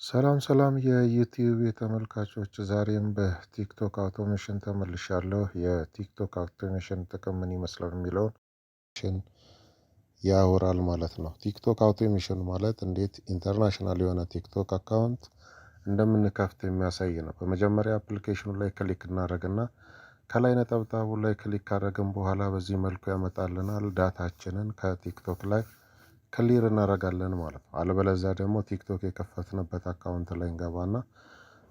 ሰላም ሰላም የዩቲዩብ ተመልካቾች፣ ዛሬም በቲክቶክ አውቶሜሽን ተመልሻለሁ። የቲክቶክ አውቶሜሽን ጥቅም ምን ይመስላል የሚለውን ያወራል ማለት ነው። ቲክቶክ አውቶሜሽን ማለት እንዴት ኢንተርናሽናል የሆነ ቲክቶክ አካውንት እንደምንከፍት የሚያሳይ ነው። በመጀመሪያ አፕሊኬሽኑ ላይ ክሊክ እናደርግና ከላይ ነጠብጣቡ ላይ ክሊክ ካደረግን በኋላ በዚህ መልኩ ያመጣልናል። ዳታችንን ከቲክቶክ ላይ ክሊር እናደርጋለን ማለት ነው። አለበለዚያ ደግሞ ቲክቶክ የከፈትንበት አካውንት ላይ እንገባና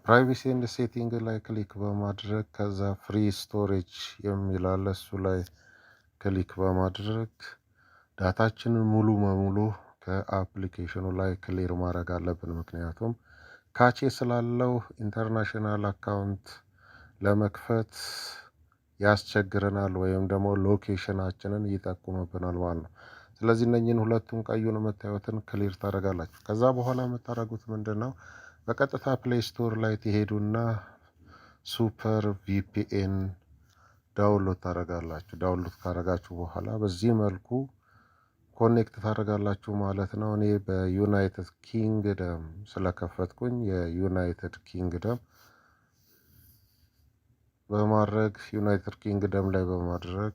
ፕራይቬሲ ኤንድ ሴቲንግ ላይ ክሊክ በማድረግ ከዛ ፍሪ ስቶሬጅ የሚላለ እሱ ላይ ክሊክ በማድረግ ዳታችንን ሙሉ በሙሉ ከአፕሊኬሽኑ ላይ ክሊር ማድረግ አለብን። ምክንያቱም ካቼ ስላለው ኢንተርናሽናል አካውንት ለመክፈት ያስቸግረናል ወይም ደግሞ ሎኬሽናችንን ይጠቁምብናል ማለት ነው። ስለዚህ እነኚህን ሁለቱን ቀዩን የምታዩትን ክሊር ታደርጋላችሁ። ከዛ በኋላ የምታደርጉት ምንድን ነው? በቀጥታ ፕሌይ ስቶር ላይ ትሄዱና ሱፐር ቪፒኤን ዳውንሎድ ታደርጋላችሁ። ዳውንሎድ ካደረጋችሁ በኋላ በዚህ መልኩ ኮኔክት ታደርጋላችሁ ማለት ነው። እኔ በዩናይትድ ኪንግደም ስለከፈትኩኝ የዩናይትድ ኪንግደም በማድረግ ዩናይትድ ኪንግደም ላይ በማድረግ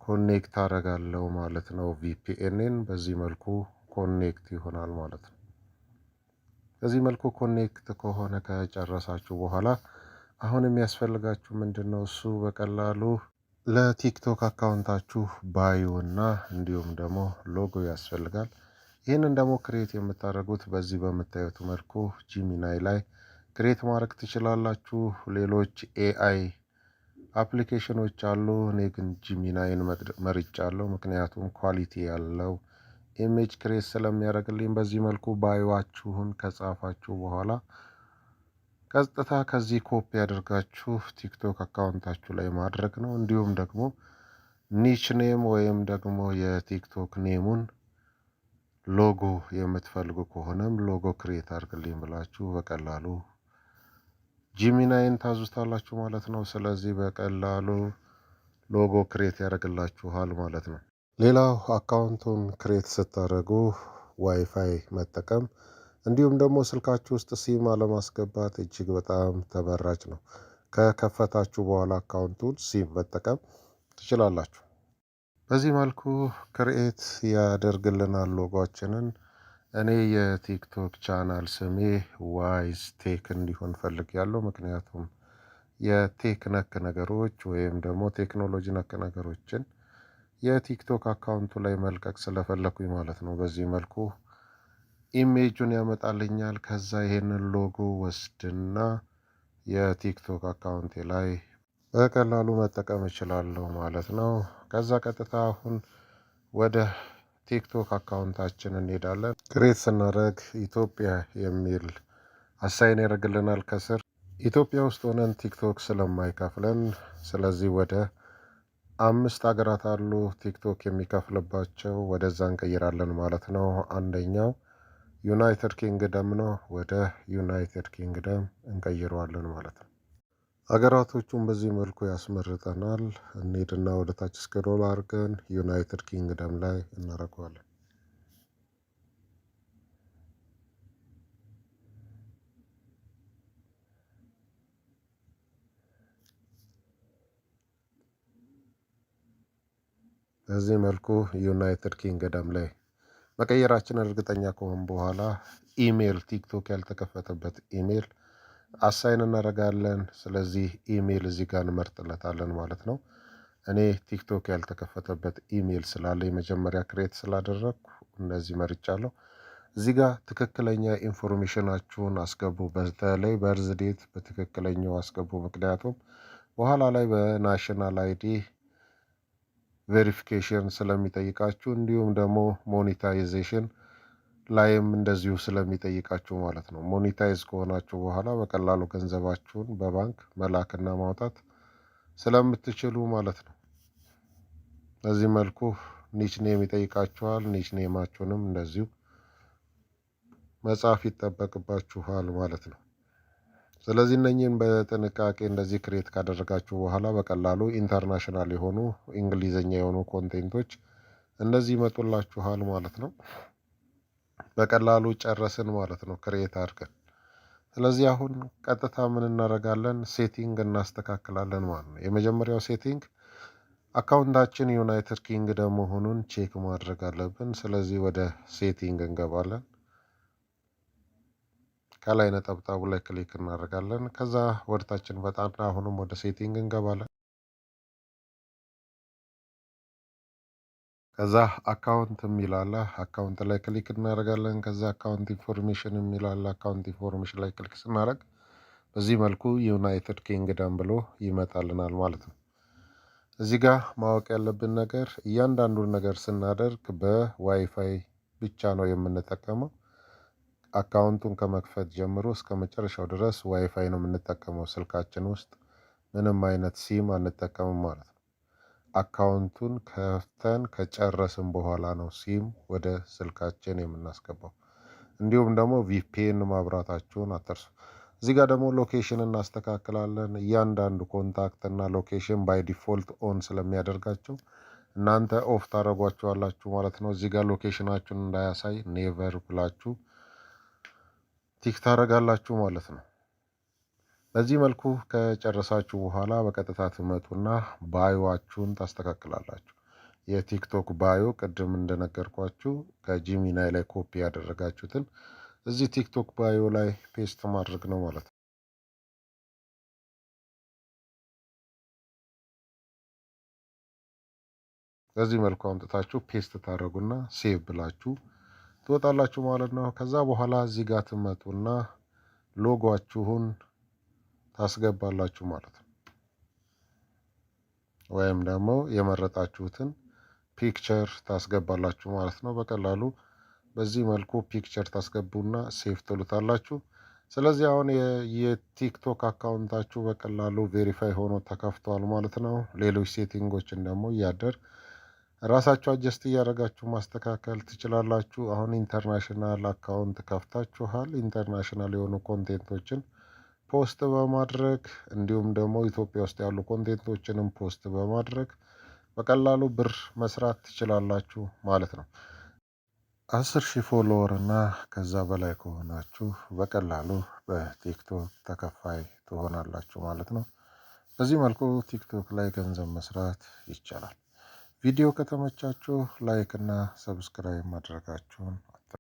ኮኔክት አደርጋለሁ ማለት ነው። ቪፒኤንን በዚህ መልኩ ኮኔክት ይሆናል ማለት ነው። በዚህ መልኩ ኮኔክት ከሆነ ከጨረሳችሁ በኋላ አሁን የሚያስፈልጋችሁ ምንድን ነው? እሱ በቀላሉ ለቲክቶክ አካውንታችሁ ባዮ እና እንዲሁም ደግሞ ሎጎ ያስፈልጋል። ይህንን ደግሞ ክሬት የምታደርጉት በዚህ በምታዩት መልኩ ጂሚናይ ላይ ክሬት ማድረግ ትችላላችሁ። ሌሎች ኤአይ አፕሊኬሽኖች አሉ። እኔ ግን ጂሚናይን መርጫለሁ፣ ምክንያቱም ኳሊቲ ያለው ኢሜጅ ክሬት ስለሚያደርግልኝ። በዚህ መልኩ ባዮዋችሁን ከጻፋችሁ በኋላ ቀጥታ ከዚህ ኮፒ ያደርጋችሁ ቲክቶክ አካውንታችሁ ላይ ማድረግ ነው። እንዲሁም ደግሞ ኒች ኔም ወይም ደግሞ የቲክቶክ ኔሙን ሎጎ የምትፈልጉ ከሆነም ሎጎ ክሬት አድርግልኝ ብላችሁ በቀላሉ ጂሚናይን ታዙታላችሁ ማለት ነው። ስለዚህ በቀላሉ ሎጎ ክሬት ያደርግላችኋል ማለት ነው። ሌላው አካውንቱን ክሬት ስታደርጉ ዋይፋይ መጠቀም እንዲሁም ደግሞ ስልካችሁ ውስጥ ሲም አለማስገባት እጅግ በጣም ተመራጭ ነው። ከከፈታችሁ በኋላ አካውንቱን ሲም መጠቀም ትችላላችሁ። በዚህ መልኩ ክሬት ያደርግልናል ሎጎችንን። እኔ የቲክቶክ ቻናል ስሜ ዋይዝ ቴክ እንዲሆን ፈልጌያለሁ። ምክንያቱም የቴክ ነክ ነገሮች ወይም ደግሞ ቴክኖሎጂ ነክ ነገሮችን የቲክቶክ አካውንቱ ላይ መልቀቅ ስለፈለኩኝ ማለት ነው። በዚህ መልኩ ኢሜጁን ያመጣልኛል። ከዛ ይሄንን ሎጎ ወስድና የቲክቶክ አካውንቴ ላይ በቀላሉ መጠቀም እችላለሁ ማለት ነው። ከዛ ቀጥታ አሁን ወደ ቲክቶክ አካውንታችን እንሄዳለን። ክሬት ስናደርግ ኢትዮጵያ የሚል አሳይን ያደርግልናል ከስር። ኢትዮጵያ ውስጥ ሆነን ቲክቶክ ስለማይከፍለን፣ ስለዚህ ወደ 5 ሀገራት አሉ ቲክቶክ የሚከፍልባቸው፣ ወደዛ እንቀይራለን ማለት ነው። አንደኛው ዩናይትድ ኪንግደም ነው። ወደ ዩናይትድ ኪንግደም እንቀይረዋለን ማለት ነው። ሀገራቶቹን በዚህ መልኩ ያስመርጠናል። እንሂድና ወደ ታች ስክሮል አድርገን ዩናይትድ ኪንግደም ላይ እናደርገዋለን። በዚህ መልኩ ዩናይትድ ኪንግደም ላይ መቀየራችንን እርግጠኛ ከሆን በኋላ ኢሜል፣ ቲክቶክ ያልተከፈተበት ኢሜል አሳይን እናደርጋለን። ስለዚህ ኢሜል እዚህ ጋር እንመርጥለታለን ማለት ነው። እኔ ቲክቶክ ያልተከፈተበት ኢሜል ስላለ የመጀመሪያ ክሬት ስላደረግኩ እነዚህ መርጫለሁ። እዚህ ጋር ትክክለኛ ኢንፎርሜሽናችሁን አስገቡ። በተለይ በርዝ ዴት በትክክለኛው አስገቡ። ምክንያቱም በኋላ ላይ በናሽናል አይዲ ቬሪፊኬሽን ስለሚጠይቃችሁ እንዲሁም ደግሞ ሞኔታይዜሽን ላይም እንደዚሁ ስለሚጠይቃችሁ ማለት ነው። ሞኔታይዝ ከሆናችሁ በኋላ በቀላሉ ገንዘባችሁን በባንክ መላክና ማውጣት ስለምትችሉ ማለት ነው። በዚህ መልኩ ኒች ኔም ይጠይቃችኋል። ኒች ኔማችሁንም እንደዚሁ መጻፍ ይጠበቅባችኋል ማለት ነው። ስለዚህ እነኚህን በጥንቃቄ እንደዚህ ክሬት ካደረጋችሁ በኋላ በቀላሉ ኢንተርናሽናል የሆኑ እንግሊዘኛ የሆኑ ኮንቴንቶች እንደዚህ ይመጡላችኋል ማለት ነው። በቀላሉ ጨረስን ማለት ነው ክሬት አድርገን። ስለዚህ አሁን ቀጥታ ምን እናደርጋለን? ሴቲንግ እናስተካክላለን ማለት ነው። የመጀመሪያው ሴቲንግ አካውንታችን ዩናይትድ ኪንግደም መሆኑን ቼክ ማድረግ አለብን። ስለዚህ ወደ ሴቲንግ እንገባለን። ከላይ ነጠብጣቡ ላይ ክሊክ እናደርጋለን። ከዛ ወደታችን በጣም አሁንም ወደ ሴቲንግ እንገባለን። ከዛ አካውንት የሚል አለ። አካውንት ላይ ክሊክ እናደርጋለን። ከዛ አካውንት ኢንፎርሜሽን የሚል አለ። አካውንት ኢንፎርሜሽን ላይ ክሊክ ስናደርግ በዚህ መልኩ ዩናይትድ ኪንግደም ብሎ ይመጣልናል ማለት ነው። እዚህ ጋር ማወቅ ያለብን ነገር እያንዳንዱን ነገር ስናደርግ በዋይፋይ ብቻ ነው የምንጠቀመው። አካውንቱን ከመክፈት ጀምሮ እስከ መጨረሻው ድረስ ዋይፋይ ነው የምንጠቀመው። ስልካችን ውስጥ ምንም አይነት ሲም አንጠቀምም ማለት ነው። አካውንቱን ከፍተን ከጨረስን በኋላ ነው ሲም ወደ ስልካችን የምናስገባው። እንዲሁም ደግሞ ቪፒኤን ማብራታችሁን አትርሱ። እዚህ ጋር ደግሞ ሎኬሽን እናስተካክላለን። እያንዳንዱ ኮንታክት እና ሎኬሽን ባይ ዲፎልት ኦን ስለሚያደርጋቸው እናንተ ኦፍ ታደርጓቸዋላችሁ ማለት ነው። እዚህ ጋር ሎኬሽናችሁን እንዳያሳይ ኔቨር ብላችሁ ቲክ ታደርጋላችሁ ማለት ነው። በዚህ መልኩ ከጨረሳችሁ በኋላ በቀጥታ ትመጡና ባዮዋችሁን ታስተካክላላችሁ። የቲክቶክ ባዮ ቅድም እንደነገርኳችሁ ከጂሚናይ ላይ ኮፒ ያደረጋችሁትን እዚህ ቲክቶክ ባዮ ላይ ፔስት ማድረግ ነው ማለት ነው። በዚህ መልኩ አምጥታችሁ ፔስት ታደርጉና ሴቭ ብላችሁ ትወጣላችሁ ማለት ነው። ከዛ በኋላ እዚህ ጋር ትመጡና ሎጎአችሁን ታስገባላችሁ ማለት ነው። ወይም ደግሞ የመረጣችሁትን ፒክቸር ታስገባላችሁ ማለት ነው። በቀላሉ በዚህ መልኩ ፒክቸር ታስገቡና ሴቭ ትሉታላችሁ። ስለዚህ አሁን የቲክቶክ አካውንታችሁ በቀላሉ ቬሪፋይ ሆኖ ተከፍቷል ማለት ነው። ሌሎች ሴቲንጎችን ደግሞ እያደር ራሳችሁ አጀስት እያደረጋችሁ ማስተካከል ትችላላችሁ። አሁን ኢንተርናሽናል አካውንት ከፍታችኋል። ኢንተርናሽናል የሆኑ ኮንቴንቶችን ፖስት በማድረግ እንዲሁም ደግሞ ኢትዮጵያ ውስጥ ያሉ ኮንቴንቶችንም ፖስት በማድረግ በቀላሉ ብር መስራት ትችላላችሁ ማለት ነው። 10,000 ፎሎወር እና ከዛ በላይ ከሆናችሁ በቀላሉ በቲክቶክ ተከፋይ ትሆናላችሁ ማለት ነው። በዚህ መልኩ ቲክቶክ ላይ ገንዘብ መስራት ይቻላል። ቪዲዮ ከተመቻችሁ ላይክ እና ሰብስክራይብ ማድረጋችሁን